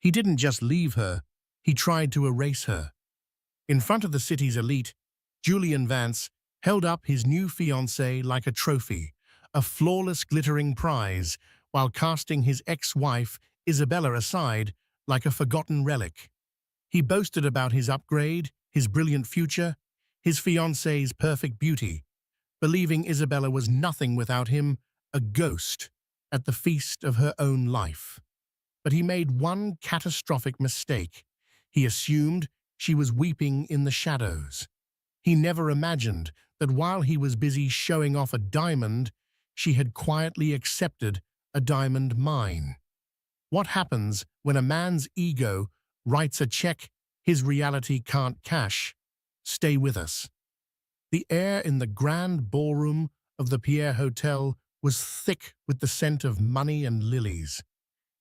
He didn't just leave her, he tried to erase her. In front of the city's elite, Julian Vance held up his new fiancée like a trophy, a flawless glittering prize, while casting his ex-wife, Isabella, aside like a forgotten relic. He boasted about his upgrade, his brilliant future, his fiancée's perfect beauty, believing Isabella was nothing without him, a ghost at the feast of her own life. But he made one catastrophic mistake. He assumed she was weeping in the shadows. He never imagined that while he was busy showing off a diamond, she had quietly accepted a diamond mine. What happens when a man's ego writes a check his reality can't cash? Stay with us. The air in the grand ballroom of the Pierre Hotel was thick with the scent of money and lilies.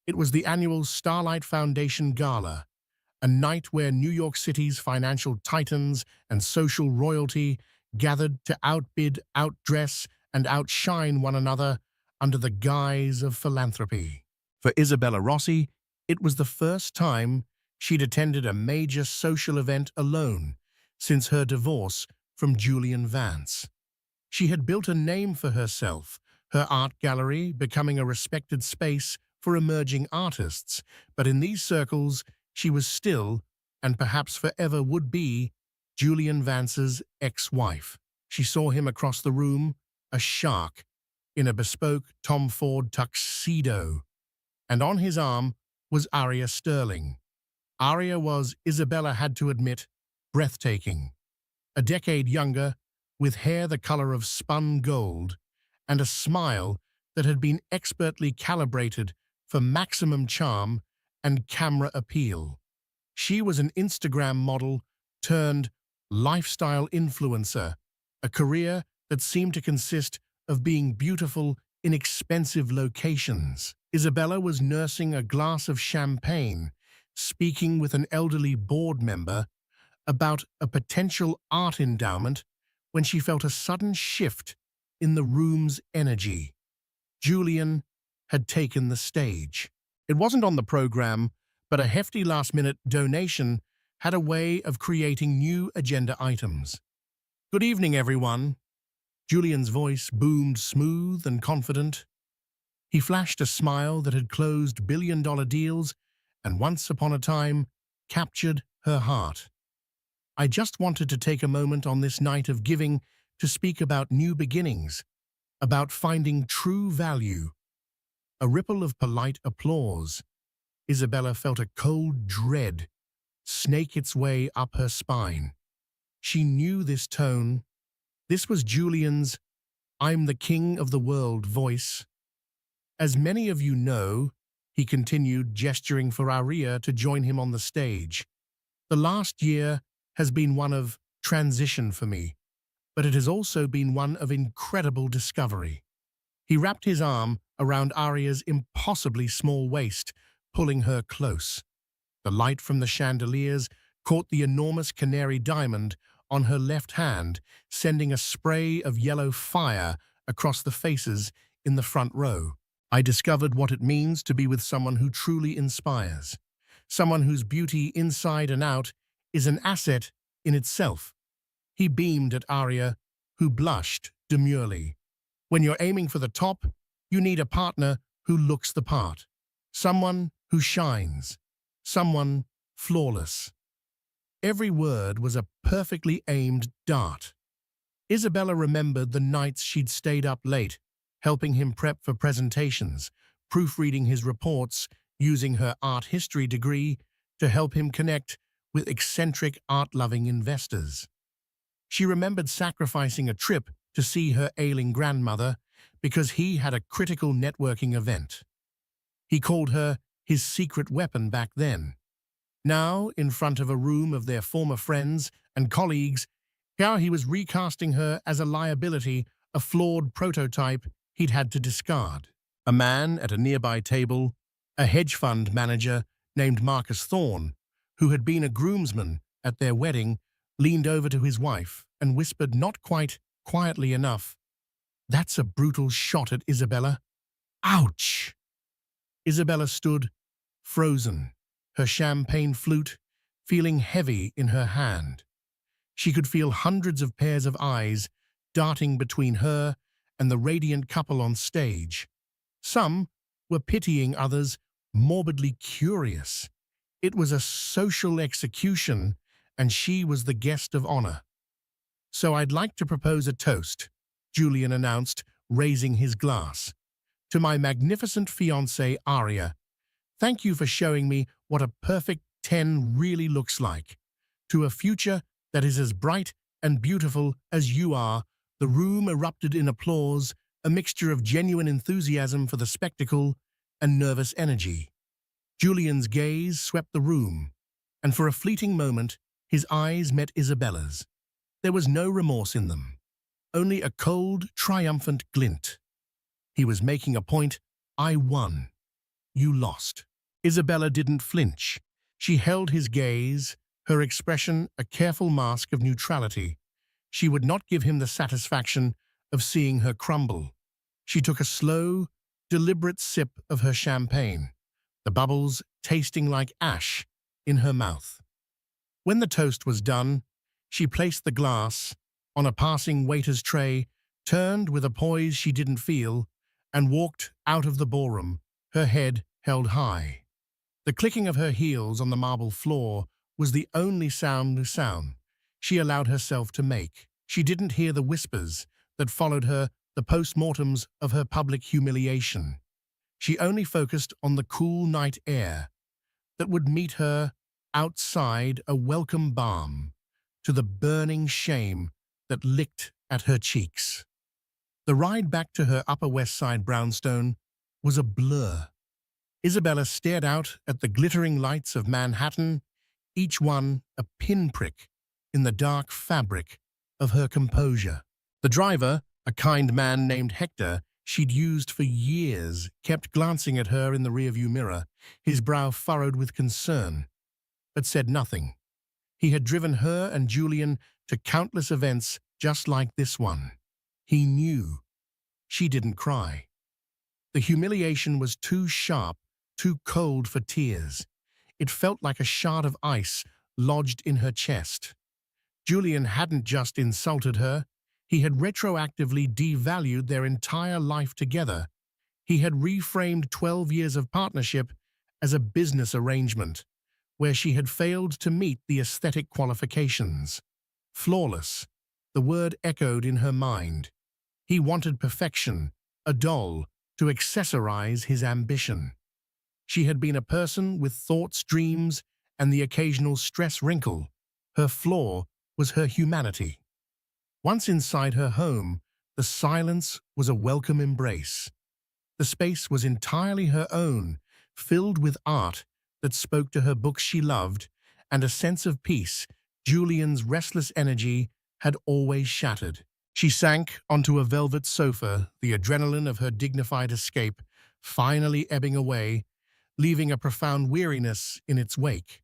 It was the annual Starlight Foundation Gala, a night where New York City's financial titans and social royalty gathered to outbid, outdress, and outshine one another under the guise of philanthropy. For Isabella Rossi, it was the first time she'd attended a major social event alone since her divorce from Julian Vance. She had built a name for herself, her art gallery becoming a respected space for emerging artists, but in these circles she was still, and perhaps forever would be, Julian Vance's ex-wife. She saw him across the room, a shark, in a bespoke Tom Ford tuxedo, and on his arm was Aria Sterling. Aria was, Isabella had to admit, breathtaking. A decade younger, with hair the color of spun gold, and a smile that had been expertly calibrated for maximum charm and camera appeal. She was an Instagram model turned lifestyle influencer, a career that seemed to consist of being beautiful in expensive locations. Isabella was nursing a glass of champagne, speaking with an elderly board member about a potential art endowment when she felt a sudden shift in the room's energy. Julian had taken the stage. It wasn't on the program, but a hefty last-minute donation had a way of creating new agenda items. "Good evening, everyone." Julian's voice boomed smooth and confident. He flashed a smile that had closed billion-dollar deals and once upon a time captured her heart. "I just wanted to take a moment on this night of giving to speak about new beginnings, about finding true value." A ripple of polite applause. Isabella felt a cold dread snake its way up her spine. She knew this tone. This was Julian's "I'm the king of the world" voice. "As many of you know," he continued, gesturing for Aria to join him on the stage, "the last year has been one of transition for me, but it has also been one of incredible discovery." He wrapped his arm around Aria's impossibly small waist, pulling her close. The light from the chandeliers caught the enormous canary diamond on her left hand, sending a spray of yellow fire across the faces in the front row. "I discovered what it means to be with someone who truly inspires, someone whose beauty inside and out is an asset in itself." He beamed at Aria, who blushed demurely. "When you're aiming for the top, you need a partner who looks the part, someone who shines, someone flawless." Every word was a perfectly aimed dart. Isabella remembered the nights she'd stayed up late, helping him prep for presentations, proofreading his reports, using her art history degree to help him connect with eccentric art-loving investors. She remembered sacrificing a trip to see her ailing grandmother because he had a critical networking event. He called her his secret weapon back then. Now, in front of a room of their former friends and colleagues, how he was recasting her as a liability, a flawed prototype he'd had to discard. A man at a nearby table, a hedge fund manager named Marcus Thorne, who had been a groomsman at their wedding, leaned over to his wife and whispered not quite quietly enough, "That's a brutal shot at Isabella." Ouch! Isabella stood, frozen, her champagne flute feeling heavy in her hand. She could feel hundreds of pairs of eyes darting between her and the radiant couple on stage. Some were pitying, others morbidly curious. It was a social execution, and she was the guest of honor. "So I'd like to propose a toast," Julian announced, raising his glass. "To my magnificent fiancée, Aria. Thank you for showing me what a perfect 10 really looks like. To a future that is as bright and beautiful as you are." The room erupted in applause, a mixture of genuine enthusiasm for the spectacle and nervous energy. Julian's gaze swept the room, and for a fleeting moment, his eyes met Isabella's. There was no remorse in them, only a cold, triumphant glint. He was making a point. "I won. You lost." Isabella didn't flinch. She held his gaze, her expression a careful mask of neutrality. She would not give him the satisfaction of seeing her crumble. She took a slow, deliberate sip of her champagne, the bubbles tasting like ash in her mouth. When the toast was done, she placed the glass on a passing waiter's tray, turned with a poise she didn't feel, and walked out of the ballroom, her head held high. The clicking of her heels on the marble floor was the only sound she allowed herself to make. She didn't hear the whispers that followed her, the post-mortems of her public humiliation. She only focused on the cool night air that would meet her outside, a welcome balm to the burning shame that licked at her cheeks. The ride back to her Upper West Side brownstone was a blur. Isabella stared out at the glittering lights of Manhattan, each one a pinprick in the dark fabric of her composure. The driver, a kind man named Hector she'd used for years, kept glancing at her in the rearview mirror, his brow furrowed with concern, but said nothing. He had driven her and Julian to countless events just like this one. He knew. She didn't cry. The humiliation was too sharp, too cold for tears. It felt like a shard of ice lodged in her chest. Julian hadn't just insulted her, he had retroactively devalued their entire life together. He had reframed 12 years of partnership as a business arrangement, where she had failed to meet the aesthetic qualifications. Flawless, the word echoed in her mind. He wanted perfection, a doll, to accessorize his ambition. She had been a person with thoughts, dreams, and the occasional stress wrinkle. Her flaw was her humanity. Once inside her home, the silence was a welcome embrace. The space was entirely her own, filled with art that spoke to her, books she loved, and a sense of peace Julian's restless energy had always shattered. She sank onto a velvet sofa, the adrenaline of her dignified escape finally ebbing away, leaving a profound weariness in its wake.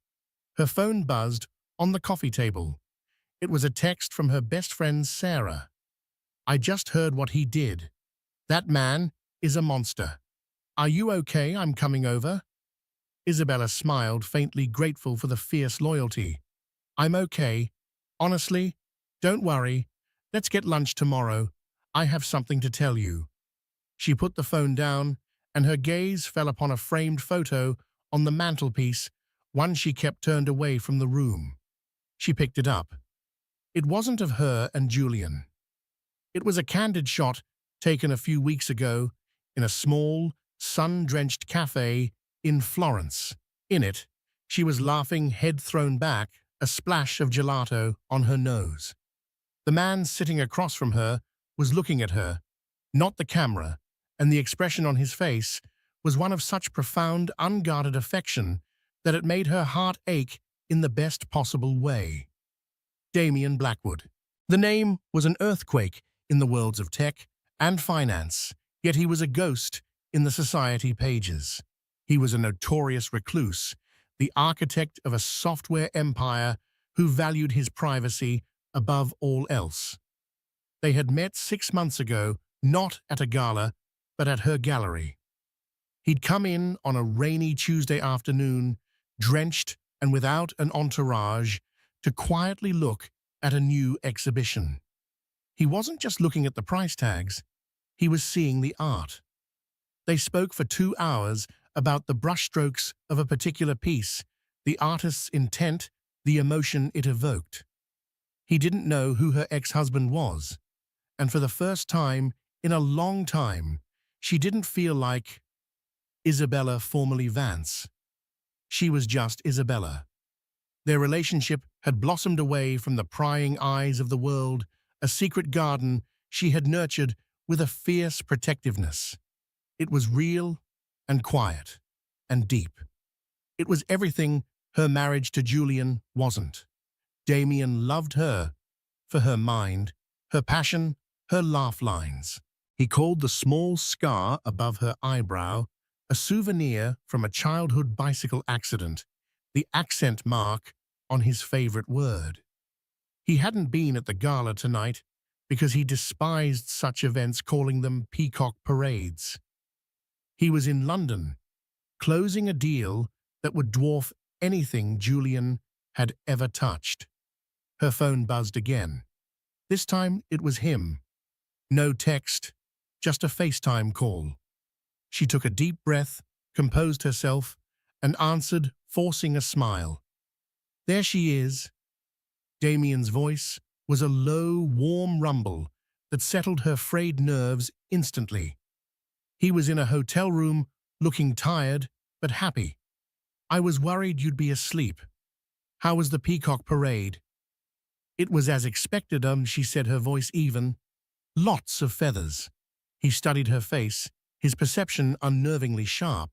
Her phone buzzed on the coffee table. It was a text from her best friend Sarah. "I just heard what he did. That man is a monster. Are you okay? I'm coming over." Isabella smiled, faintly grateful for the fierce loyalty. "I'm okay. Honestly, don't worry. Let's get lunch tomorrow. I have something to tell you." She put the phone down, and her gaze fell upon a framed photo on the mantelpiece, one she kept turned away from the room. She picked it up. It wasn't of her and Julian. It was a candid shot taken a few weeks ago in a small, sun-drenched cafe in Florence. In it, she was laughing, head thrown back, a splash of gelato on her nose. The man sitting across from her was looking at her, not the camera, and the expression on his face was one of such profound, unguarded affection that it made her heart ache in the best possible way. Damian Blackwood. The name was an earthquake in the worlds of tech and finance, yet he was a ghost in the society pages. He was a notorious recluse, the architect of a software empire who valued his privacy above all else. They had met 6 months ago, not at a gala, but at her gallery. He'd come in on a rainy Tuesday afternoon, drenched and without an entourage, to quietly look at a new exhibition. He wasn't just looking at the price tags, he was seeing the art. They spoke for 2 hours about the brushstrokes of a particular piece, the artist's intent, the emotion it evoked. He didn't know who her ex-husband was, and for the first time in a long time, she didn't feel like Isabella formerly Vance. She was just Isabella. Their relationship had blossomed away from the prying eyes of the world, a secret garden she had nurtured with a fierce protectiveness. It was real and quiet and deep. It was everything her marriage to Julian wasn't. Damien loved her for her mind, her passion, her laugh lines. He called the small scar above her eyebrow a souvenir from a childhood bicycle accident, the accent mark on his favorite word. He hadn't been at the gala tonight because he despised such events, calling them peacock parades. He was in London, closing a deal that would dwarf anything Julian had ever touched. Her phone buzzed again. This time it was him. No text, just a FaceTime call. She took a deep breath, composed herself, and answered, forcing a smile. There she is. Damien's voice was a low, warm rumble that settled her frayed nerves instantly. He was in a hotel room, looking tired, but happy. I was worried you'd be asleep. How was the peacock parade? It was as expected, she said, her voice even. Lots of feathers. He studied her face, his perception unnervingly sharp.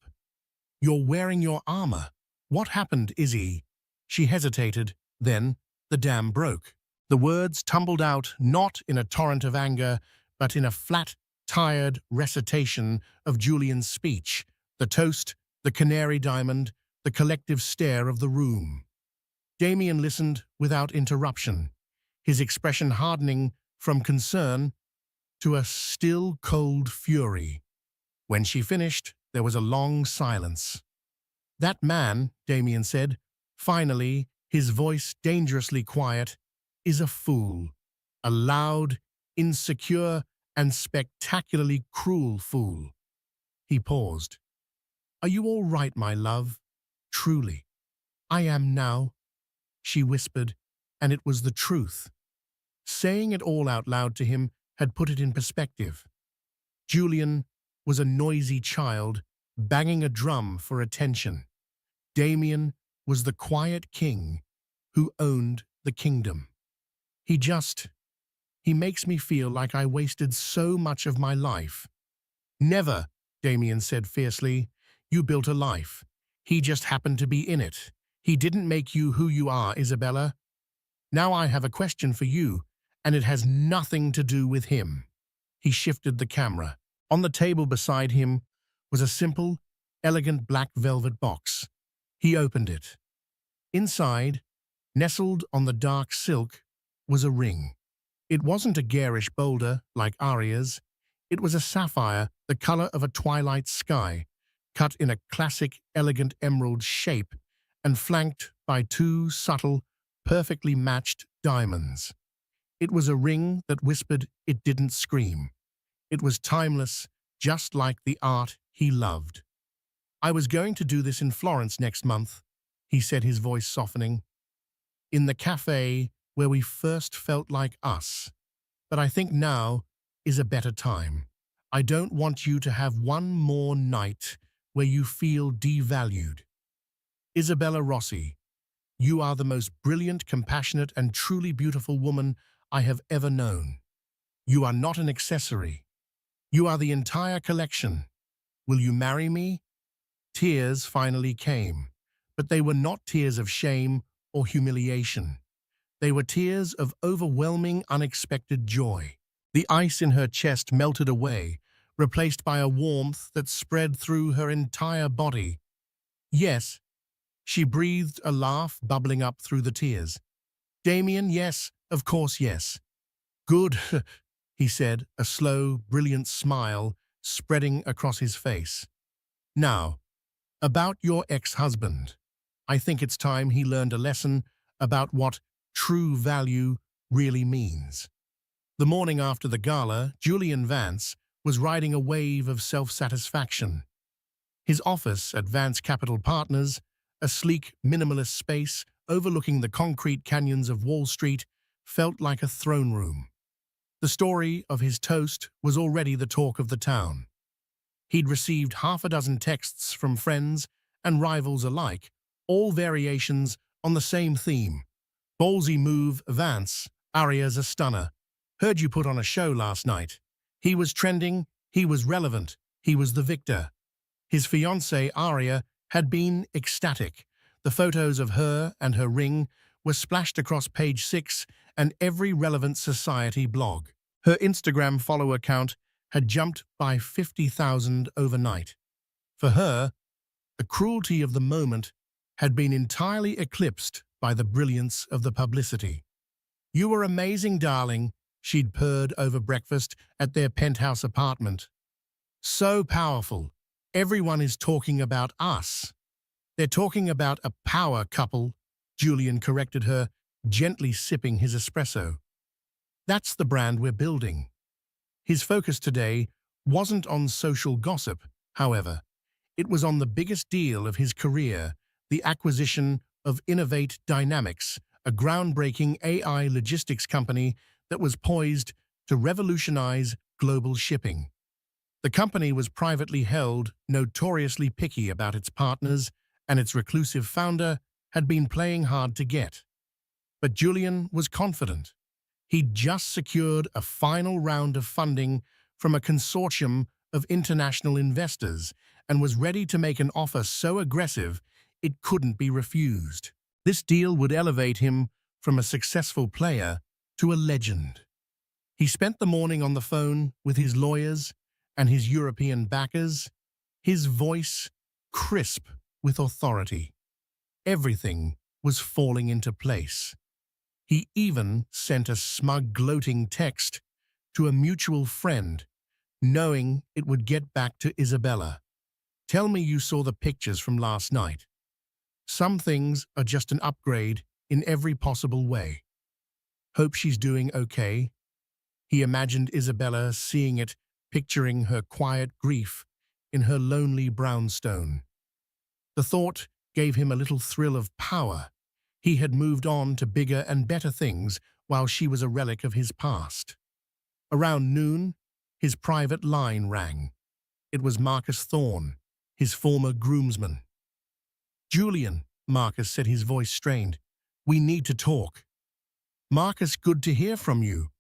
You're wearing your armor. What happened, Izzy? She hesitated, then the dam broke. The words tumbled out not in a torrent of anger, but in a flat, tired recitation of Julian's speech, the toast, the canary diamond, the collective stare of the room. Damien listened without interruption, his expression hardening from concern to a still cold fury. When she finished, there was a long silence. That man, Damien said, finally, his voice dangerously quiet, is a fool. A loud, insecure, and spectacularly cruel fool. He paused. Are you all right, my love? Truly. I am now, she whispered, and it was the truth. Saying it all out loud to him had put it in perspective. Julian was a noisy child, banging a drum for attention. Damien was the quiet king who owned the kingdom. He makes me feel like I wasted so much of my life. Never, Damien said fiercely. You built a life. He just happened to be in it. He didn't make you who you are, Isabella. Now I have a question for you, and it has nothing to do with him. He shifted the camera. On the table beside him was a simple, elegant black velvet box. He opened it. Inside, nestled on the dark silk, was a ring. It wasn't a garish boulder like Aria's. It was a sapphire, the color of a twilight sky, cut in a classic, elegant emerald shape and flanked by two subtle, perfectly matched diamonds. It was a ring that whispered it didn't scream. It was timeless, just like the art he loved. I was going to do this in Florence next month, he said, his voice softening. In the cafe where we first felt like us. But I think now is a better time. I don't want you to have one more night where you feel devalued. Isabella Rossi, you are the most brilliant, compassionate, and truly beautiful woman I have ever known. You are not an accessory. You are the entire collection. Will you marry me? Tears finally came, but they were not tears of shame or humiliation. They were tears of overwhelming, unexpected joy. The ice in her chest melted away, replaced by a warmth that spread through her entire body. Yes, she breathed, a laugh bubbling up through the tears. Damien, yes, of course, yes. Good, he said, a slow, brilliant smile spreading across his face. Now, about your ex-husband. I think it's time he learned a lesson about what true value really means. The morning after the gala, Julian Vance was riding a wave of self-satisfaction. His office at Vance Capital Partners, a sleek, minimalist space overlooking the concrete canyons of Wall Street, felt like a throne room. The story of his toast was already the talk of the town. He'd received half a dozen texts from friends and rivals alike, all variations on the same theme. Ballsy move, Vance. Aria's a stunner. Heard you put on a show last night. He was trending, he was relevant, he was the victor. His fiancée, Aria, had been ecstatic. The photos of her and her ring were splashed across page 6 and every relevant society blog. Her Instagram follower count had jumped by 50,000 overnight. For her, the cruelty of the moment had been entirely eclipsed by the brilliance of the publicity. "You were amazing, darling," she'd purred over breakfast at their penthouse apartment. "So powerful. Everyone is talking about us." "They're talking about a power couple," Julian corrected her, gently sipping his espresso. "That's the brand we're building." His focus today wasn't on social gossip, however. It was on the biggest deal of his career, the acquisition of Innovate Dynamics, a groundbreaking AI logistics company that was poised to revolutionize global shipping. The company was privately held, notoriously picky about its partners, and its reclusive founder had been playing hard to get. But Julian was confident. He'd just secured a final round of funding from a consortium of international investors and was ready to make an offer so aggressive it couldn't be refused. This deal would elevate him from a successful player to a legend. He spent the morning on the phone with his lawyers and his European backers, his voice crisp with authority. Everything was falling into place. He even sent a smug, gloating text to a mutual friend, knowing it would get back to Isabella. "Tell me you saw the pictures from last night. Some things are just an upgrade in every possible way. Hope she's doing okay." He imagined Isabella seeing it, picturing her quiet grief in her lonely brownstone. The thought gave him a little thrill of power. He had moved on to bigger and better things while she was a relic of his past. Around noon, his private line rang. It was Marcus Thorne, his former groomsman. "Julian," Marcus said, his voice strained. "We need to talk." "Marcus, good to hear from you.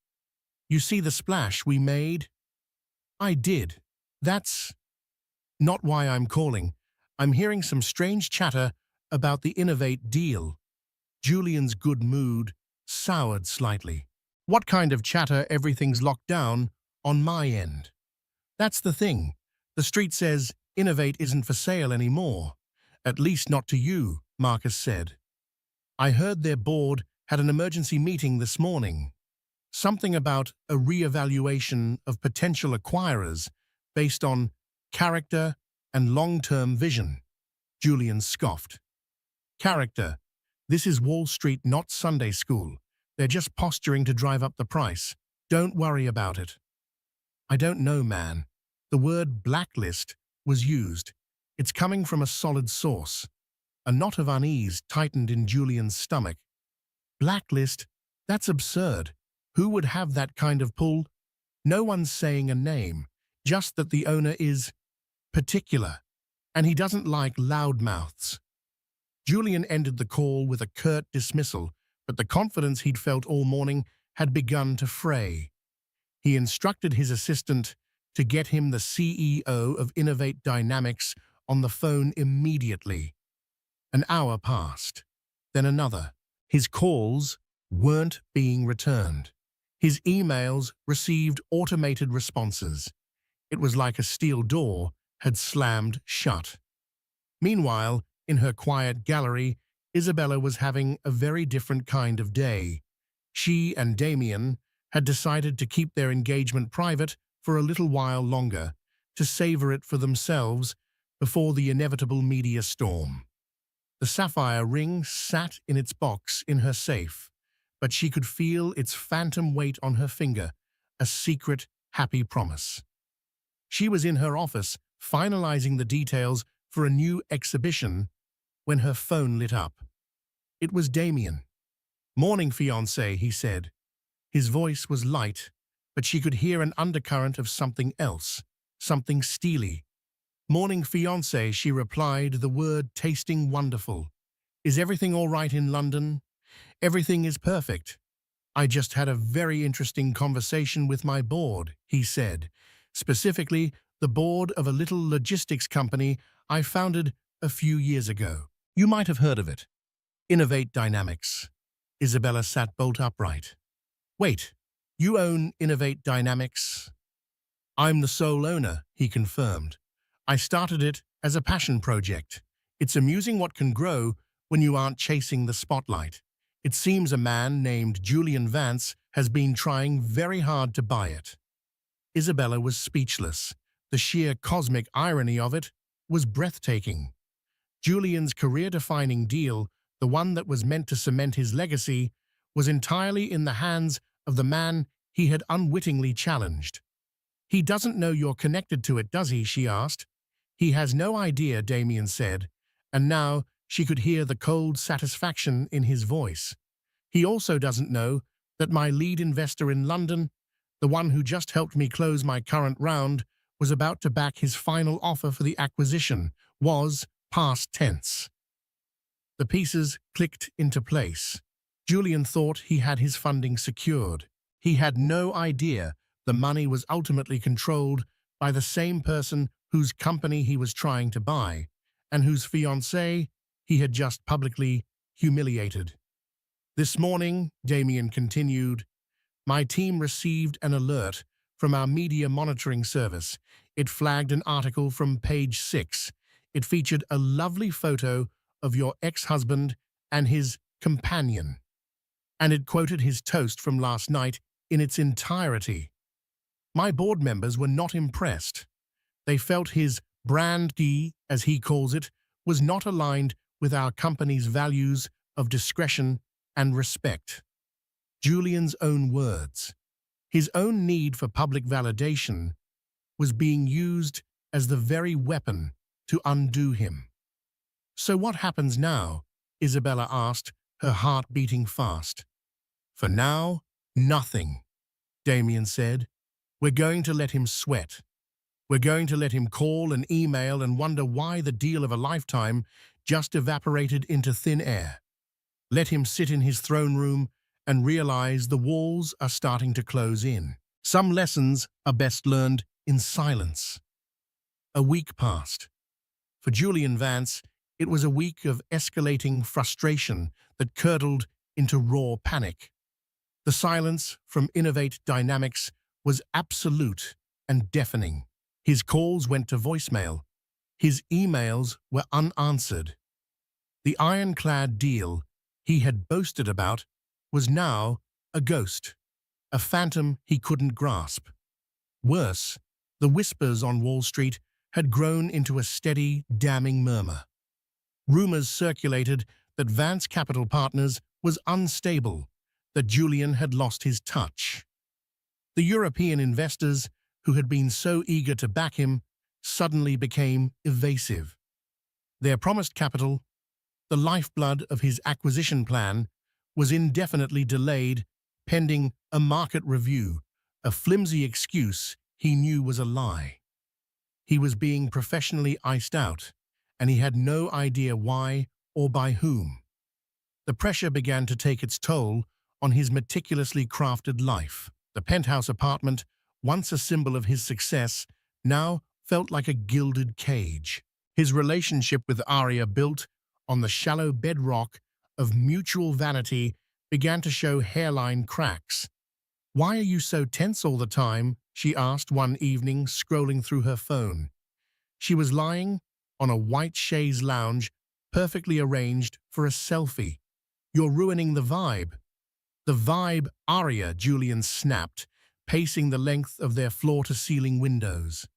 You see the splash we made?" "I did. That's not why I'm calling. I'm hearing some strange chatter about the Innovate deal." Julian's good mood soured slightly. "What kind of chatter? Everything's locked down on my end." "That's the thing. The street says Innovate isn't for sale anymore. At least not to you," Marcus said. "I heard their board had an emergency meeting this morning. Something about a re-evaluation of potential acquirers based on character and long-term vision." Julian scoffed. "Character? This is Wall Street, not Sunday school. They're just posturing to drive up the price. Don't worry about it." "I don't know, man." The word blacklist was used. It's coming from a solid source. A knot of unease tightened in Julian's stomach. Blacklist? That's absurd. Who would have that kind of pull? No one's saying a name, just that the owner is particular, and he doesn't like loudmouths. Julian ended the call with a curt dismissal, but the confidence he'd felt all morning had begun to fray. He instructed his assistant to get him the CEO of Innovate Dynamics on the phone immediately. An hour passed, then another. His calls weren't being returned. His emails received automated responses. It was like a steel door had slammed shut. Meanwhile, in her quiet gallery, Isabella was having a very different kind of day. She and Damien had decided to keep their engagement private for a little while longer, to savor it for themselves before the inevitable media storm. The sapphire ring sat in its box in her safe, but she could feel its phantom weight on her finger, a secret, happy promise. She was in her office, finalizing the details for a new exhibition, when her phone lit up. It was Damien. "Morning, fiancé," he said. His voice was light, but she could hear an undercurrent of something else, something steely. "Morning, fiancé," she replied, the word tasting wonderful. "Is everything all right in London?" "Everything is perfect. I just had a very interesting conversation with my board," he said. "Specifically, the board of a little logistics company I founded a few years ago. You might have heard of it. Innovate Dynamics." Isabella sat bolt upright. "Wait, you own Innovate Dynamics?" "I'm the sole owner," he confirmed. "I started it as a passion project. It's amusing what can grow when you aren't chasing the spotlight. It seems a man named Julian Vance has been trying very hard to buy it." Isabella was speechless. The sheer cosmic irony of it was breathtaking. Julian's career-defining deal, the one that was meant to cement his legacy, was entirely in the hands of the man he had unwittingly challenged. "He doesn't know you're connected to it, does he?" she asked. "He has no idea," Damien said, and now she could hear the cold satisfaction in his voice. "He also doesn't know that my lead investor in London, the one who just helped me close my current round, was about to back his final offer for the acquisition, was past tense." The pieces clicked into place. Julian thought he had his funding secured. He had no idea the money was ultimately controlled by the same person whose company he was trying to buy, and whose fiancée he had just publicly humiliated. "This morning," Damien continued, "my team received an alert from our media monitoring service. It flagged an article from page 6. It featured a lovely photo of your ex-husband and his companion, and it quoted his toast from last night in its entirety. My board members were not impressed. They felt his brand D, as he calls it, was not aligned with our company's values of discretion and respect." Julian's own words. His own need for public validation was being used as the very weapon to undo him. "So what happens now?" Isabella asked, her heart beating fast. "For now, nothing," Damien said. "We're going to let him sweat. We're going to let him call and email and wonder why the deal of a lifetime just evaporated into thin air. Let him sit in his throne room and realize the walls are starting to close in. Some lessons are best learned in silence." A week passed. For Julian Vance, it was a week of escalating frustration that curdled into raw panic. The silence from Innovate Dynamics was absolute and deafening. His calls went to voicemail. His emails were unanswered. The ironclad deal he had boasted about was now a ghost, a phantom he couldn't grasp. Worse, the whispers on Wall Street had grown into a steady, damning murmur. Rumors circulated that Vance Capital Partners was unstable, that Julian had lost his touch. The European investors, who had been so eager to back him, suddenly became evasive. Their promised capital, the lifeblood of his acquisition plan, was indefinitely delayed pending a market review, a flimsy excuse he knew was a lie. He was being professionally iced out, and he had no idea why or by whom. The pressure began to take its toll on his meticulously crafted life. The penthouse apartment, once a symbol of his success, now felt like a gilded cage. His relationship with Aria, built on the shallow bedrock of mutual vanity, began to show hairline cracks. "Why are you so tense all the time?" she asked one evening, scrolling through her phone. She was lying on a white chaise lounge, perfectly arranged for a selfie. "You're ruining the vibe." "The vibe, Aria," Julian snapped, pacing the length of their floor-to-ceiling windows.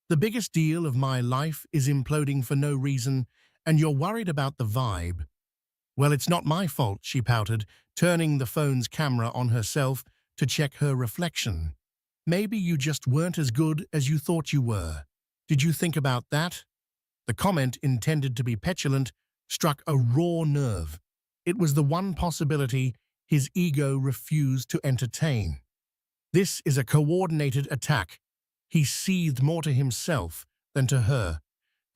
"The biggest deal of my life is imploding for no reason, And you're worried about the vibe. Well, it's not my fault, she pouted, turning the phone's camera on herself to check her reflection. Maybe you just weren't as good as you thought you were. Did you think about that? The comment, intended to be petulant, struck a raw nerve. It was the one possibility his ego refused to entertain. This is a coordinated attack. He seethed more to himself than to her.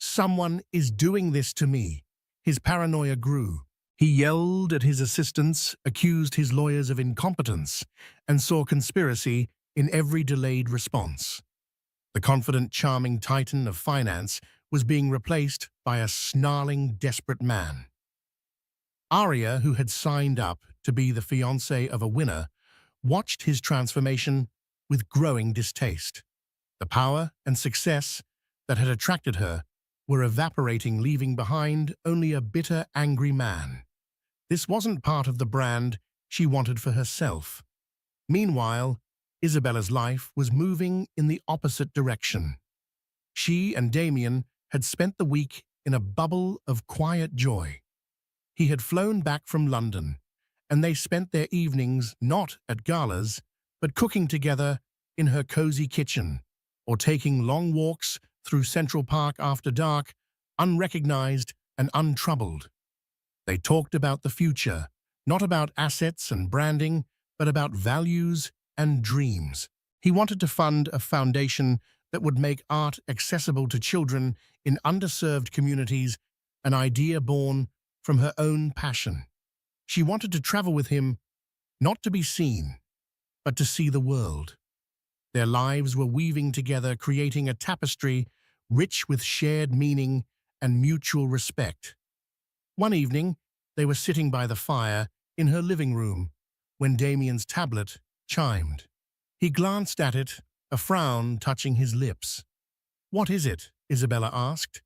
Someone is doing this to me. His paranoia grew. He yelled at his assistants, accused his lawyers of incompetence, and saw conspiracy in every delayed response. The confident, charming titan of finance was being replaced by a snarling, desperate man. Arya, who had signed up to be the fiancée of a winner, watched his transformation with growing distaste. The power and success that had attracted her were evaporating, leaving behind only a bitter, angry man. This wasn't part of the brand she wanted for herself. Meanwhile, Isabella's life was moving in the opposite direction. She and Damien had spent the week in a bubble of quiet joy. He had flown back from London, and they spent their evenings not at galas, but cooking together in her cozy kitchen, or taking long walks through Central Park after dark, unrecognized and untroubled. They talked about the future, not about assets and branding, but about values and dreams. He wanted to fund a foundation that would make art accessible to children in underserved communities, an idea born from her own passion. She wanted to travel with him, not to be seen, but to see the world. Their lives were weaving together, creating a tapestry rich with shared meaning and mutual respect. One evening, they were sitting by the fire in her living room when Damien's tablet chimed. He glanced at it, a frown touching his lips. "What is it?" Isabella asked.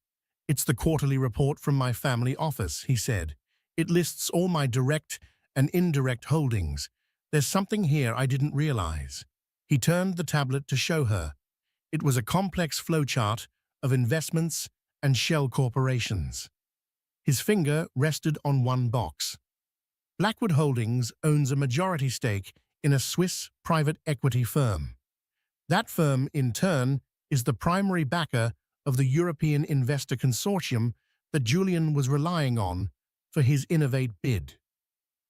"It's the quarterly report from my family office," he said. "It lists all my direct and indirect holdings. There's something here I didn't realize." He turned the tablet to show her. It was a complex flowchart of investments and shell corporations. His finger rested on one box. Blackwood Holdings owns a majority stake in a Swiss private equity firm. That firm, in turn, is the primary backer of the European investor consortium that Julian was relying on for his Innovate bid.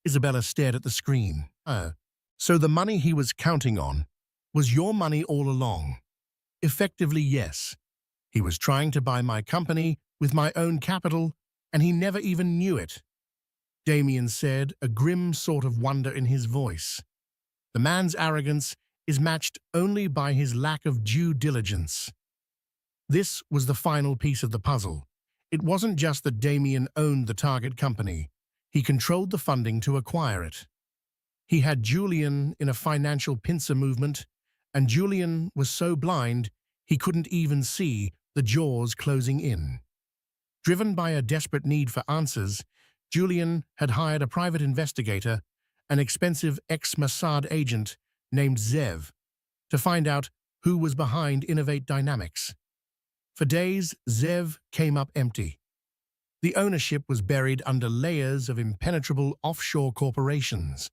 Isabella stared at the screen. "Oh, so the money he was counting on was your money all along?" "Effectively, yes. He was trying to buy my company with my own capital, and he never even knew it," Damien said, a grim sort of wonder in his voice. The man's arrogance is matched only by his lack of due diligence. This was the final piece of the puzzle. It wasn't just that Damien owned the target company. He controlled the funding to acquire it. He had Julian in a financial pincer movement, and Julian was so blind he couldn't even see the jaws closing in. Driven by a desperate need for answers, Julian had hired a private investigator, an expensive ex-Mossad agent named Zev, to find out who was behind Innovate Dynamics. For days, Zev came up empty. The ownership was buried under layers of impenetrable offshore corporations.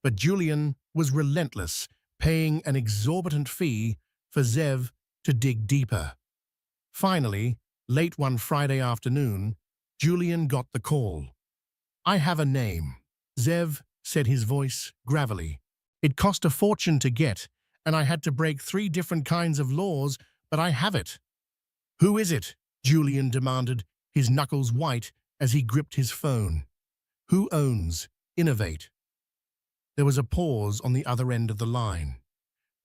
But Julian was relentless, paying an exorbitant fee for Zev to dig deeper. Finally, late one Friday afternoon, Julian got the call. "I have a name," Zev said, his voice gravelly. "It cost a fortune to get, and I had to break 3 different kinds of laws, but I have it." "Who is it?" Julian demanded, his knuckles white as he gripped his phone. "Who owns Innovate?" There was a pause on the other end of the line.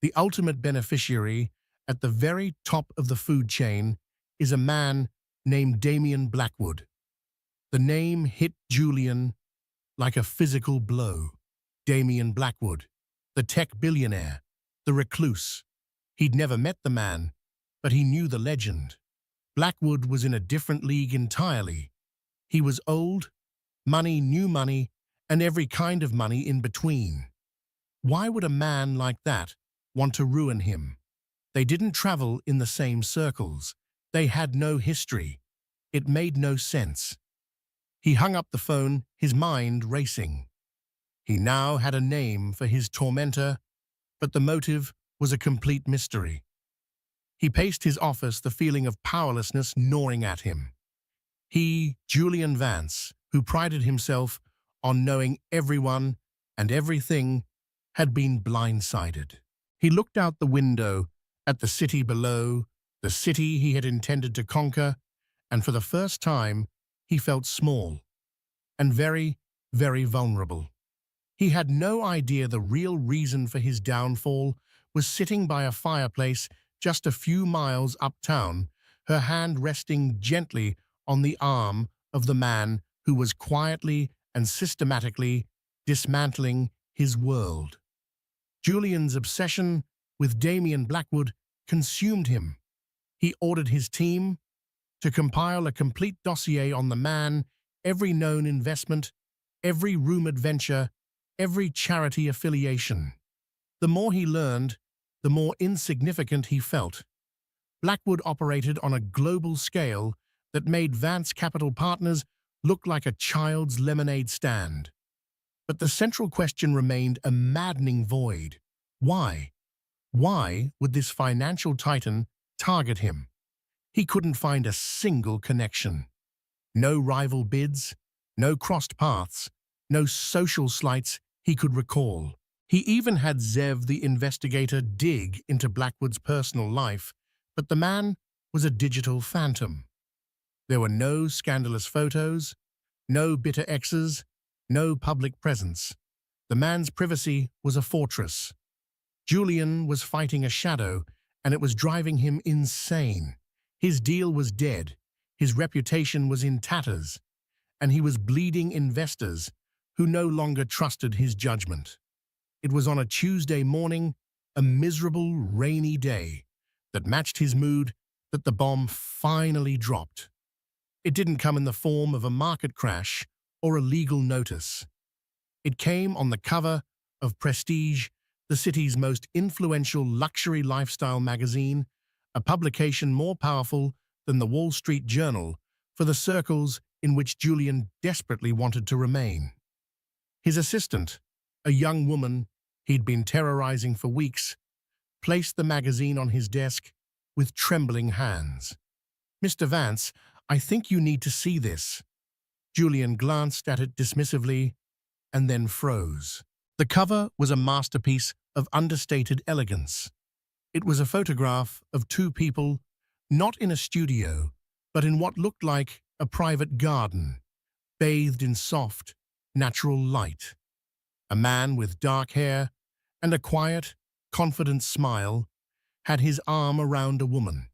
The ultimate beneficiary, at the very top of the food chain, is a man named Damien Blackwood. The name hit Julian like a physical blow. Damien Blackwood, the tech billionaire, the recluse. He'd never met the man, but he knew the legend. Blackwood was in a different league entirely. He was old, money, new money, and every kind of money in between. Why would a man like that want to ruin him? They didn't travel in the same circles. They had no history. It made no sense. He hung up the phone, his mind racing. He now had a name for his tormentor, but the motive was a complete mystery. He paced his office, the feeling of powerlessness gnawing at him. He, Julian Vance, who prided himself on knowing everyone and everything, had been blindsided. He looked out the window at the city below, the city he had intended to conquer, and for the first time he felt small and very, very vulnerable. He had no idea the real reason for his downfall was sitting by a fireplace just a few miles uptown, her hand resting gently on the arm of the man who was quietly and systematically dismantling his world. Julian's obsession with Damian Blackwood consumed him. He ordered his team to compile a complete dossier on the man, every known investment, every rumored venture, every charity affiliation. The more he learned, the more insignificant he felt. Blackwood operated on a global scale that made Vance Capital Partners look like a child's lemonade stand. But the central question remained a maddening void. Why? Why would this financial titan target him? He couldn't find a single connection. No rival bids, no crossed paths, no social slights he could recall. He even had Zev the investigator dig into Blackwood's personal life, but the man was a digital phantom. There were no scandalous photos, no bitter exes, no public presence. The man's privacy was a fortress. Julian was fighting a shadow, and it was driving him insane. His deal was dead, his reputation was in tatters, and he was bleeding investors who no longer trusted his judgment. It was on a Tuesday morning, a miserable, rainy day, that matched his mood, that the bomb finally dropped. It didn't come in the form of a market crash or a legal notice. It came on the cover of Prestige, the city's most influential luxury lifestyle magazine, a publication more powerful than the Wall Street Journal for the circles in which Julian desperately wanted to remain. His assistant, a young woman he'd been terrorizing for weeks, placed the magazine on his desk with trembling hands. "Mr. Vance, I think you need to see this." Julian glanced at it dismissively and then froze. The cover was a masterpiece of understated elegance. It was a photograph of two people, not in a studio, but in what looked like a private garden, bathed in soft, natural light. A man with dark hair and a quiet, confident smile had his arm around a woman.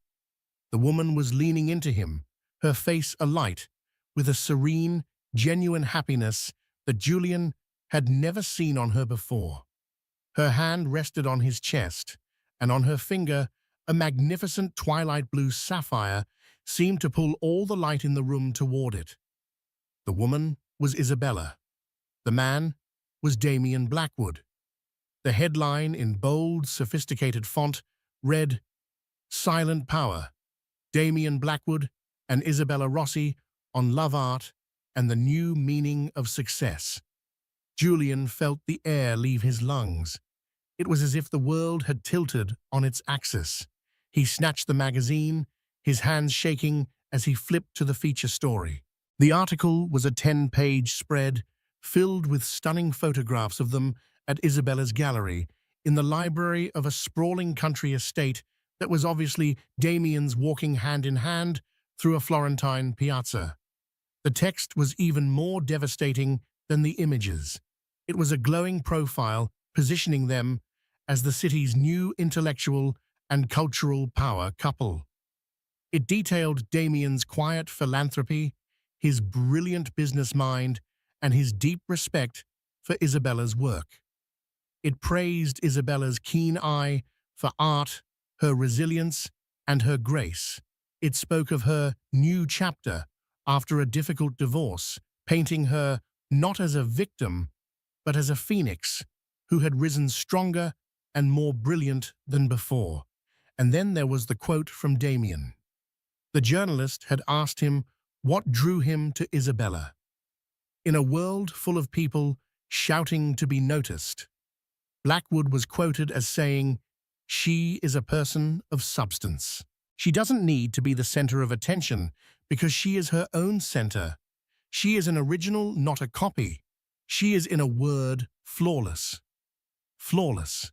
The woman was leaning into him, her face alight with a serene, genuine happiness that Julian had never seen on her before. Her hand rested on his chest, and on her finger, a magnificent twilight blue sapphire seemed to pull all the light in the room toward it. The woman was Isabella. The man was Damian Blackwood. The headline in bold, sophisticated font read, "Silent Power, Damian Blackwood and Isabella Rossi on Love Art and the New Meaning of Success." Julian felt the air leave his lungs. It was as if the world had tilted on its axis. He snatched the magazine, his hands shaking as he flipped to the feature story. The article was a 10-page spread filled with stunning photographs of them at Isabella's gallery in the library of a sprawling country estate that was obviously Damian's, walking hand in hand through a Florentine piazza. The text was even more devastating than the images. It was a glowing profile positioning them as the city's new intellectual and cultural power couple. It detailed Damian's quiet philanthropy, his brilliant business mind, and his deep respect for Isabella's work. It praised Isabella's keen eye for art, her resilience, and her grace. It spoke of her new chapter after a difficult divorce, painting her not as a victim, but as a phoenix who had risen stronger and more brilliant than before. And then there was the quote from Damian. The journalist had asked him What drew him to Isabella? In a world full of people shouting to be noticed, Blackwood was quoted as saying, "She is a person of substance. She doesn't need to be the center of attention because she is her own center. She is an original, not a copy. She is, in a word, flawless." Flawless.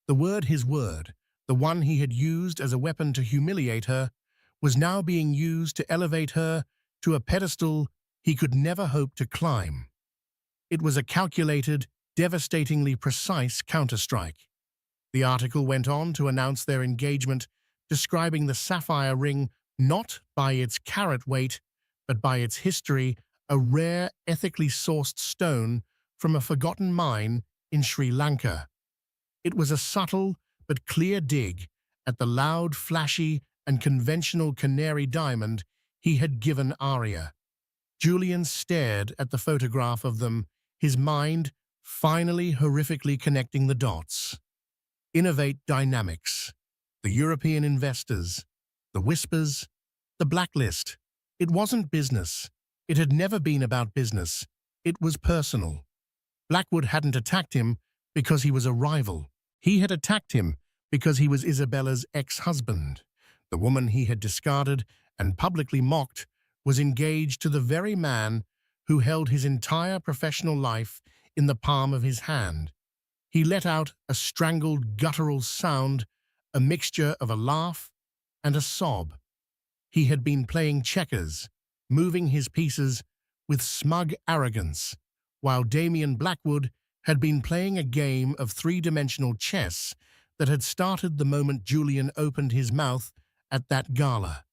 The word, his word, the one he had used as a weapon to humiliate her, was now being used to elevate her to a pedestal he could never hope to climb. It was a calculated, devastatingly precise counterstrike. The article went on to announce their engagement, describing the sapphire ring not by its carat weight, but by its history, a rare, ethically sourced stone from a forgotten mine in Sri Lanka. It was a subtle but clear dig at the loud, flashy, and conventional canary diamond he had given Arya. Julian stared at the photograph of them, his mind finally horrifically connecting the dots. Innovate Dynamics, the European investors, the whispers, the blacklist. It wasn't business. It had never been about business. It was personal. Blackwood hadn't attacked him because he was a rival. He had attacked him because he was Isabella's ex-husband. The woman he had discarded and publicly mocked was engaged to the very man who held his entire professional life in the palm of his hand. He let out a strangled, guttural sound, a mixture of a laugh and a sob. He had been playing checkers, moving his pieces with smug arrogance, while Damian Blackwood had been playing a game of three-dimensional chess that had started the moment Julian opened his mouth at that gala.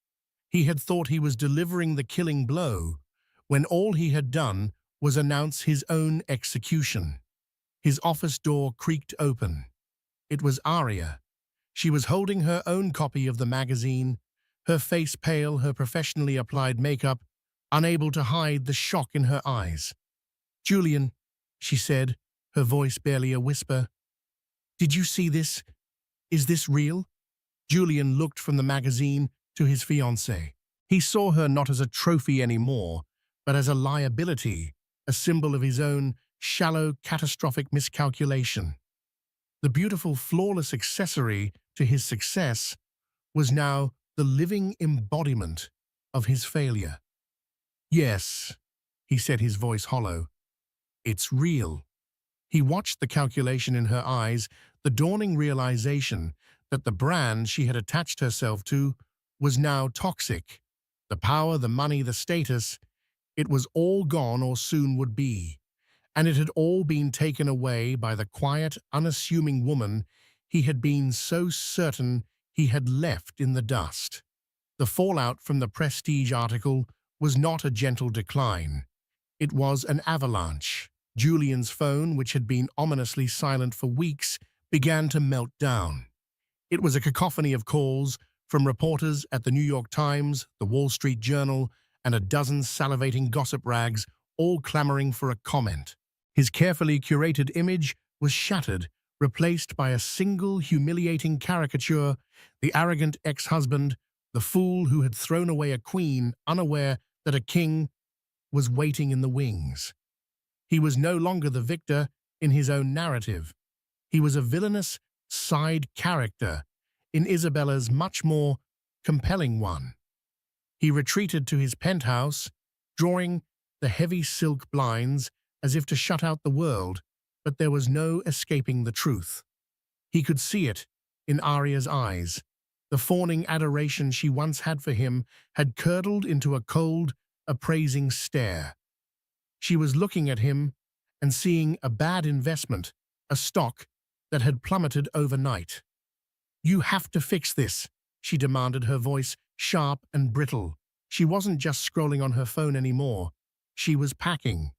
He had thought he was delivering the killing blow, when all he had done was announce his own execution. His office door creaked open. It was Arya. She was holding her own copy of the magazine, her face pale, her professionally applied makeup, unable to hide the shock in her eyes. "Julian," she said, her voice barely a whisper. "Did you see this? Is this real?" Julian looked from the magazine to his fiancée. He saw her not as a trophy anymore, but as a liability, a symbol of his own shallow, catastrophic miscalculation. The beautiful, flawless accessory to his success was now the living embodiment of his failure. "Yes," he said, his voice hollow. "It's real." He watched the calculation in her eyes, the dawning realization that the brand she had attached herself to was now toxic. The power, the money, the status, it was all gone or soon would be. And it had all been taken away by the quiet, unassuming woman he had been so certain he had left in the dust. The fallout from the Prestige article was not a gentle decline. It was an avalanche. Julian's phone, which had been ominously silent for weeks, began to melt down. It was a cacophony of calls from reporters at the New York Times, the Wall Street Journal, and a dozen salivating gossip rags, all clamoring for a comment. His carefully curated image was shattered, replaced by a single humiliating caricature, the arrogant ex-husband, the fool who had thrown away a queen, unaware that a king was waiting in the wings. He was no longer the victor in his own narrative. He was a villainous side character in Isabella's much more compelling one. He retreated to his penthouse, drawing the heavy silk blinds as if to shut out the world, but there was no escaping the truth. He could see it in Arya's eyes. The fawning adoration she once had for him had curdled into a cold, appraising stare. She was looking at him and seeing a bad investment, a stock that had plummeted overnight. "You have to fix this," she demanded, her voice sharp and brittle. She wasn't just scrolling on her phone anymore. She was packing.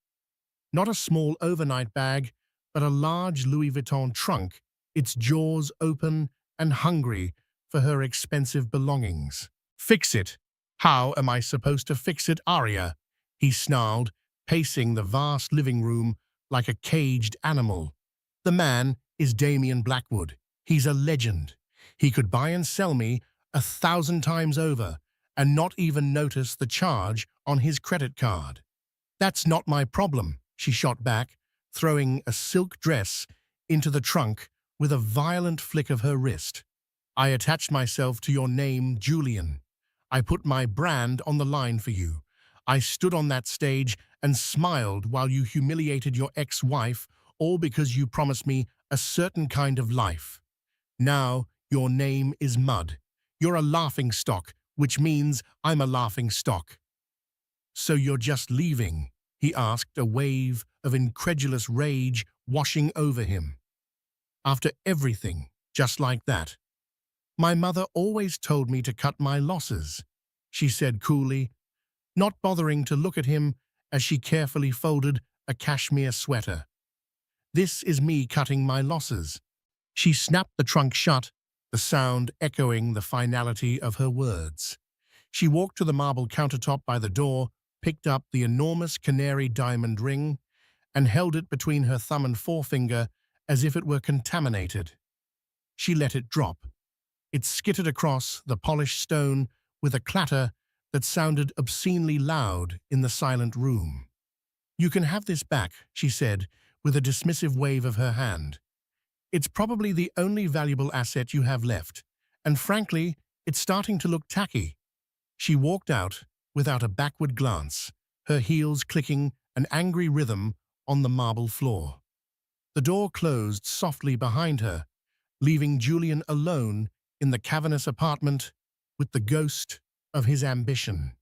Not a small overnight bag, but a large Louis Vuitton trunk, its jaws open and hungry for her expensive belongings. "Fix it? How am I supposed to fix it, Arya?" he snarled, pacing the vast living room like a caged animal. "The man is Damian Blackwood. He's a legend. He could buy and sell me 1,000 times over, and not even notice the charge on his credit card. "That's not my problem," she shot back, throwing a silk dress into the trunk with a violent flick of her wrist. "I attached myself to your name, Julian. I put my brand on the line for you. I stood on that stage and smiled while you humiliated your ex-wife, all because you promised me a certain kind of life. Now your name is mud. You're a laughingstock, which means I'm a laughingstock." "So you're just leaving?" he asked, a wave of incredulous rage washing over him. "After everything, just like that?" "My mother always told me to cut my losses," she said coolly, not bothering to look at him as she carefully folded a cashmere sweater. "This is me cutting my losses." She snapped the trunk shut, the sound echoing the finality of her words. She walked to the marble countertop by the door, picked up the enormous canary diamond ring, and held it between her thumb and forefinger as if it were contaminated. She let it drop. It skittered across the polished stone with a clatter that sounded obscenely loud in the silent room. "You can have this back," she said, with a dismissive wave of her hand. "It's probably the only valuable asset you have left, and frankly, it's starting to look tacky." She walked out without a backward glance, her heels clicking an angry rhythm on the marble floor. The door closed softly behind her, leaving Julian alone in the cavernous apartment with the ghost of his ambition.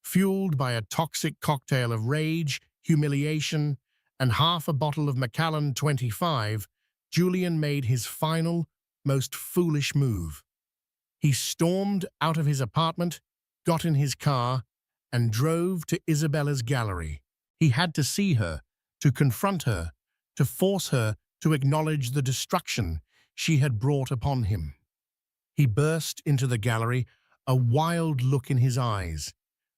Fueled by a toxic cocktail of rage, humiliation, and half a bottle of Macallan 25, Julian made his final, most foolish move. He stormed out of his apartment, got in his car, and drove to Isabella's gallery. He had to see her, to confront her, to force her to acknowledge the destruction she had brought upon him. He burst into the gallery, a wild look in his eyes.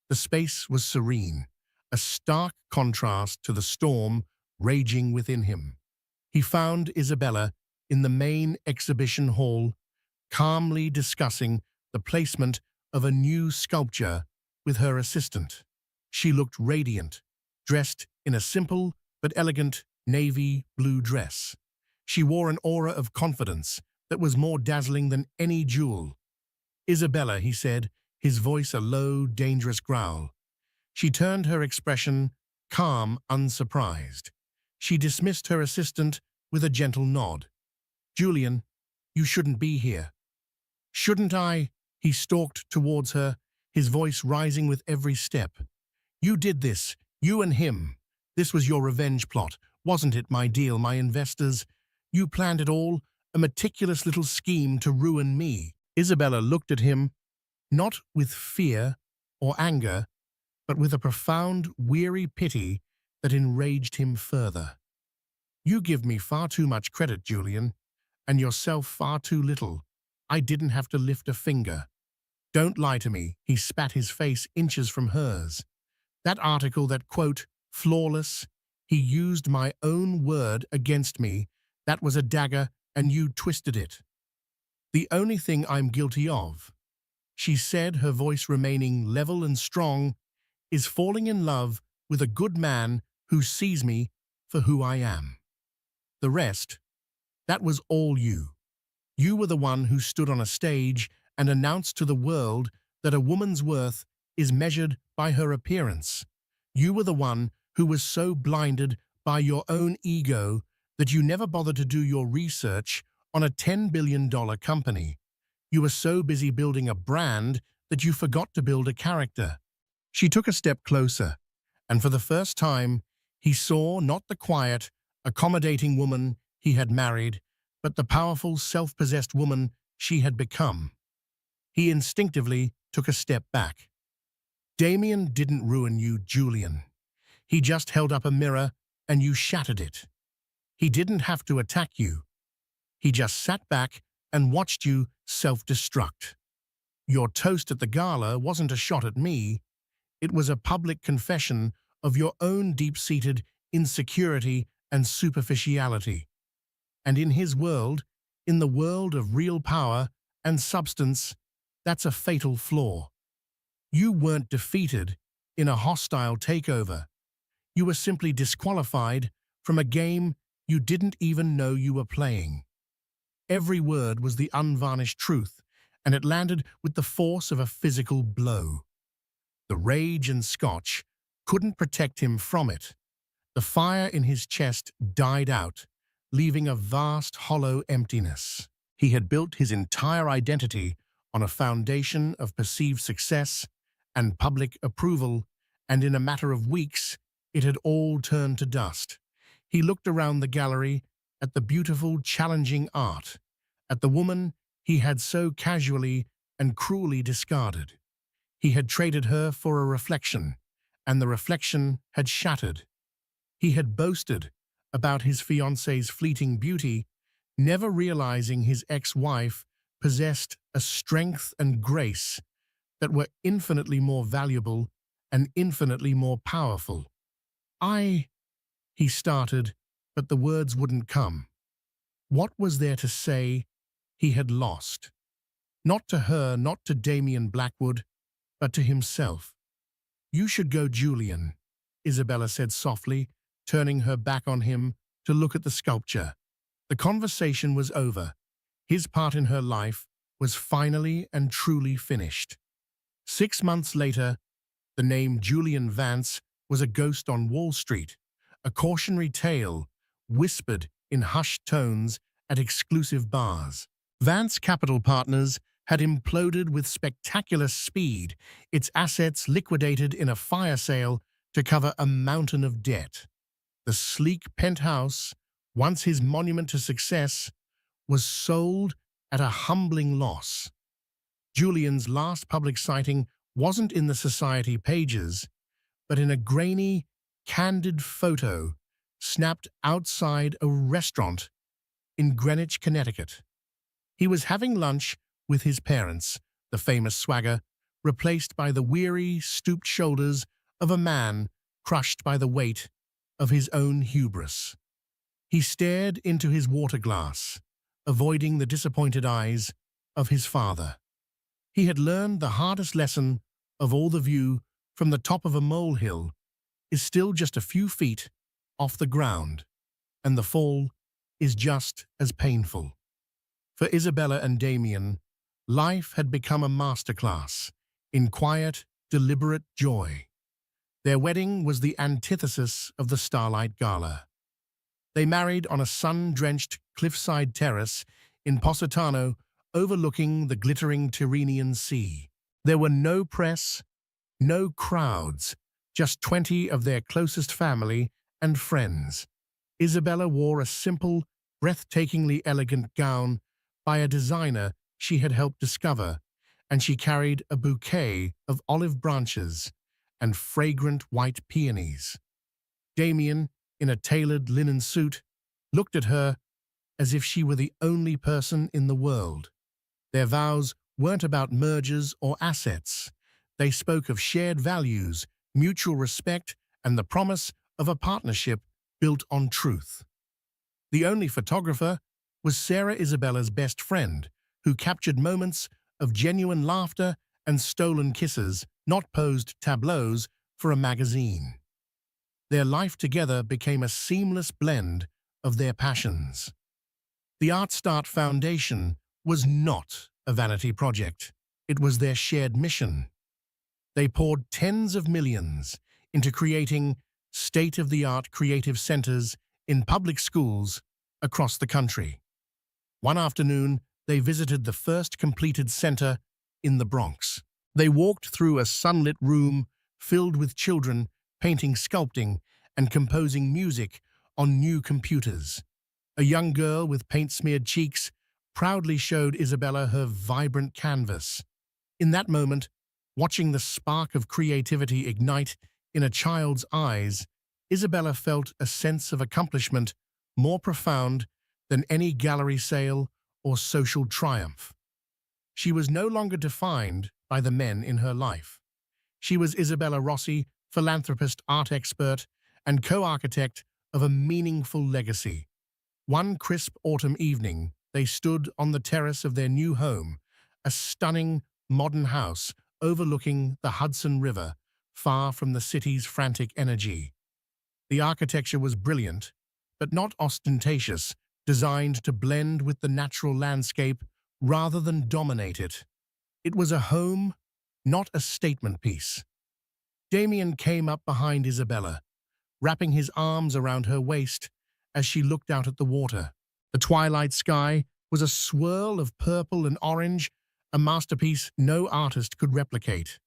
The space was serene, a stark contrast to the storm raging within him. He found Isabella in the main exhibition hall, calmly discussing the placement of a new sculpture with her assistant. She looked radiant, dressed in a simple but elegant navy blue dress. She wore an aura of confidence that was more dazzling than any jewel. "Isabella," he said, his voice a low, dangerous growl. She turned her expression calm, unsurprised. She dismissed her assistant with a gentle nod. "Julian, you shouldn't be here." "Shouldn't I?" He stalked towards her, his voice rising with every step. "You did this, you and him. This was your revenge plot, wasn't it, my deal, my investors? You planned it all, a meticulous little scheme to ruin me." Isabella looked at him, not with fear or anger, but with a profound, weary pity that enraged him further. "You give me far too much credit, Julian, and yourself far too little. I didn't have to lift a finger." "Don't lie to me," he spat, his face inches from hers. "That article, that quote, flawless, he used my own word against me. That was a dagger, and you twisted it." "The only thing I'm guilty of," she said, her voice remaining level and strong, "is falling in love with a good man who sees me for who I am. The rest, that was all you. You were the one who stood on a stage and announced to the world that a woman's worth is measured by her appearance. You were the one who was so blinded by your own ego that you never bothered to do your research on a $10 billion company. You were so busy building a brand that you forgot to build a character." She took a step closer, and for the first time, he saw not the quiet, accommodating woman he had married, but the powerful, self-possessed woman she had become. He instinctively took a step back. "Damien didn't ruin you, Julian. He just held up a mirror and you shattered it. He didn't have to attack you. He just sat back and watched you self-destruct. Your toast at the gala wasn't a shot at me. It was a public confession of your own deep-seated insecurity and superficiality. And in his world, in the world of real power and substance, that's a fatal flaw. You weren't defeated in a hostile takeover. You were simply disqualified from a game you didn't even know you were playing. Every word was the unvarnished truth, and it landed with the force of a physical blow. The rage and scotch couldn't protect him from it. The fire in his chest died out, leaving a vast hollow emptiness. He had built his entire identity on a foundation of perceived success and public approval, and in a matter of weeks, it had all turned to dust. He looked around the gallery at the beautiful, challenging art, at the woman he had so casually and cruelly discarded. He had traded her for a reflection, and the reflection had shattered. He had boasted about his fiancée's fleeting beauty, never realizing his ex-wife possessed a strength and grace that were infinitely more valuable and infinitely more powerful. He started, but the words wouldn't come. What was there to say he had lost? Not to her, not to Damien Blackwood, but to himself. "You should go, Julian," Isabella said softly, turning her back on him to look at the sculpture. The conversation was over. His part in her life was finally and truly finished. 6 months later, the name Julian Vance was a ghost on Wall Street, a cautionary tale whispered in hushed tones at exclusive bars. Vance Capital Partners had imploded with spectacular speed, its assets liquidated in a fire sale to cover a mountain of debt. The sleek penthouse, once his monument to success, was sold at a humbling loss. Julian's last public sighting wasn't in the society pages, but in a grainy, candid photo snapped outside a restaurant in Greenwich, Connecticut. He was having lunch with his parents, the famous swagger, replaced by the weary, stooped shoulders of a man crushed by the weight of his own hubris. He stared into his water glass, avoiding the disappointed eyes of his father. He had learned the hardest lesson of all: the view from the top of a molehill is still just a few feet off the ground, and the fall is just as painful. For Isabella and Damien, life had become a masterclass in quiet, deliberate joy. Their wedding was the antithesis of the Starlight Gala. They married on a sun-drenched cliffside terrace in Positano, overlooking the glittering Tyrrhenian Sea. There were no press, no crowds, just 20 of their closest family and friends. Isabella wore a simple, breathtakingly elegant gown by a designer she had helped discover, and she carried a bouquet of olive branches and fragrant white peonies. Damien, in a tailored linen suit, looked at her as if she were the only person in the world. Their vows weren't about mergers or assets. They spoke of shared values, mutual respect, and the promise of a partnership built on truth. The only photographer was Sarah, Isabella's best friend, who captured moments of genuine laughter and stolen kisses, not posed tableaus for a magazine. Their life together became a seamless blend of their passions. The Art Start Foundation was not a vanity project. It was their shared mission. They poured tens of millions into creating state-of-the-art creative centers in public schools across the country. One afternoon, they visited the first completed center in the Bronx. They walked through a sunlit room filled with children painting, sculpting, and composing music on new computers. A young girl with paint-smeared cheeks proudly showed Isabella her vibrant canvas. In that moment, watching the spark of creativity ignite in a child's eyes, Isabella felt a sense of accomplishment more profound than any gallery sale or social triumph. She was no longer defined by the men in her life. She was Isabella Rossi, philanthropist, art expert, and co-architect of a meaningful legacy. One crisp autumn evening, they stood on the terrace of their new home, a stunning, modern house overlooking the Hudson River, far from the city's frantic energy. The architecture was brilliant, but not ostentatious, designed to blend with the natural landscape rather than dominate it. It was a home, not a statement piece. Damien came up behind Isabella, wrapping his arms around her waist as she looked out at the water. The twilight sky was a swirl of purple and orange, a masterpiece no artist could replicate.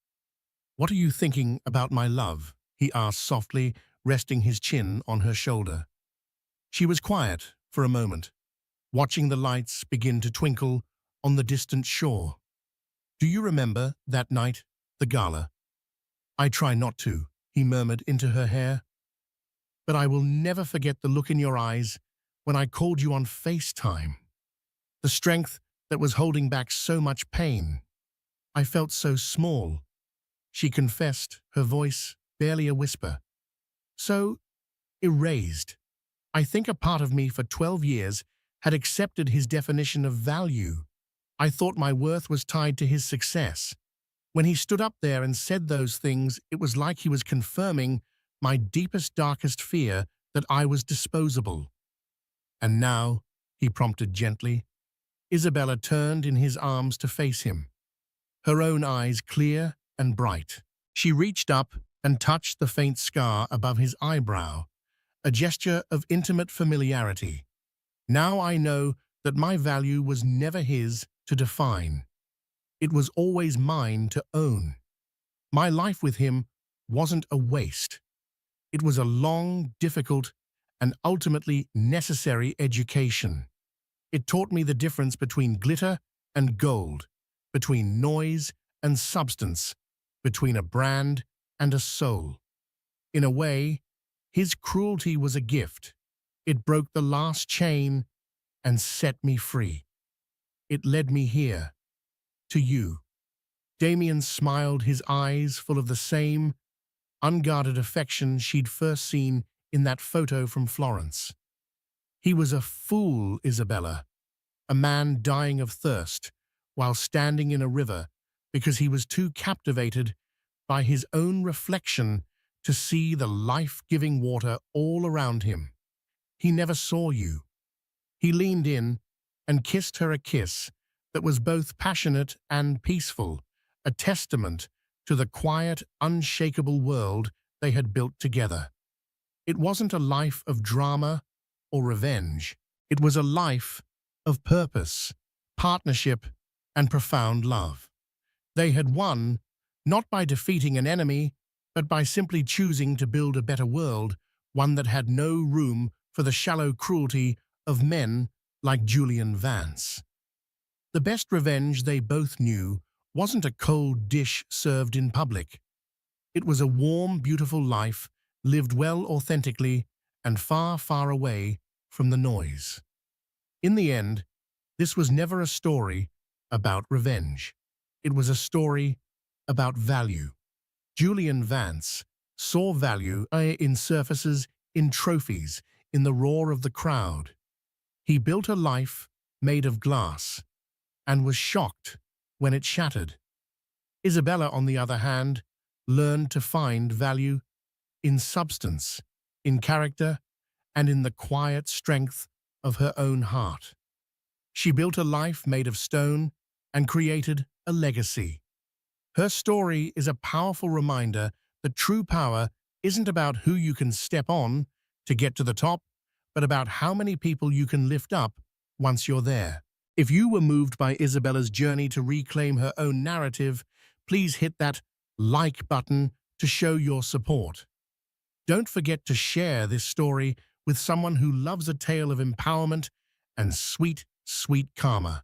"What are you thinking about my love?" he asked softly, resting his chin on her shoulder. She was quiet for a moment, watching the lights begin to twinkle on the distant shore. "Do you remember that night, the gala?" "I try not to," he murmured into her hair. "But I will never forget the look in your eyes when I called you on FaceTime. The strength that was holding back so much pain. I felt so small," she confessed, her voice barely a whisper. "So erased. I think a part of me for 12 years had accepted his definition of value. I thought my worth was tied to his success. When he stood up there and said those things, it was like he was confirming my deepest, darkest fear that I was disposable." "And now," he prompted gently. Isabella turned in his arms to face him, her own eyes clear and bright. She reached up and touched the faint scar above his eyebrow, a gesture of intimate familiarity. "Now I know that my value was never his to define. It was always mine to own. My life with him wasn't a waste. It was a long, difficult, and ultimately necessary education. It taught me the difference between glitter and gold, between noise and substance, between a brand and a soul. In a way, his cruelty was a gift. It broke the last chain and set me free. It led me here, to you." Damien smiled, his eyes full of the same unguarded affection she'd first seen in that photo from Florence. "He was a fool, Isabella, a man dying of thirst while standing in a river because he was too captivated by his own reflection to see the life-giving water all around him. He never saw you." He leaned in and kissed her a kiss that was both passionate and peaceful, a testament to the quiet, unshakable world they had built together. It wasn't a life of drama or revenge. It was a life of purpose, partnership, and profound love. They had won, not by defeating an enemy, but by simply choosing to build a better world, one that had no room for the shallow cruelty of men like Julian Vance. The best revenge, they both knew, wasn't a cold dish served in public. It was a warm, beautiful life, lived well authentically, and far, far away from the noise. In the end, this was never a story about revenge. It was a story about value. Julian Vance saw value in surfaces, in trophies, in the roar of the crowd. He built a life made of glass and was shocked when it shattered. Isabella, on the other hand, learned to find value in substance, in character, and in the quiet strength of her own heart. She built a life made of stone and created a legacy. Her story is a powerful reminder that true power isn't about who you can step on to get to the top, but about how many people you can lift up once you're there. If you were moved by Isabella's journey to reclaim her own narrative, please hit that like button to show your support. Don't forget to share this story with someone who loves a tale of empowerment and sweet, sweet karma.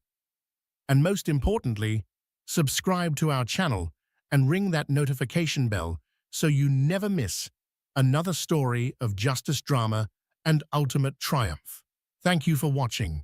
And most importantly, subscribe to our channel and ring that notification bell so you never miss another story of justice, drama, and ultimate triumph. Thank you for watching.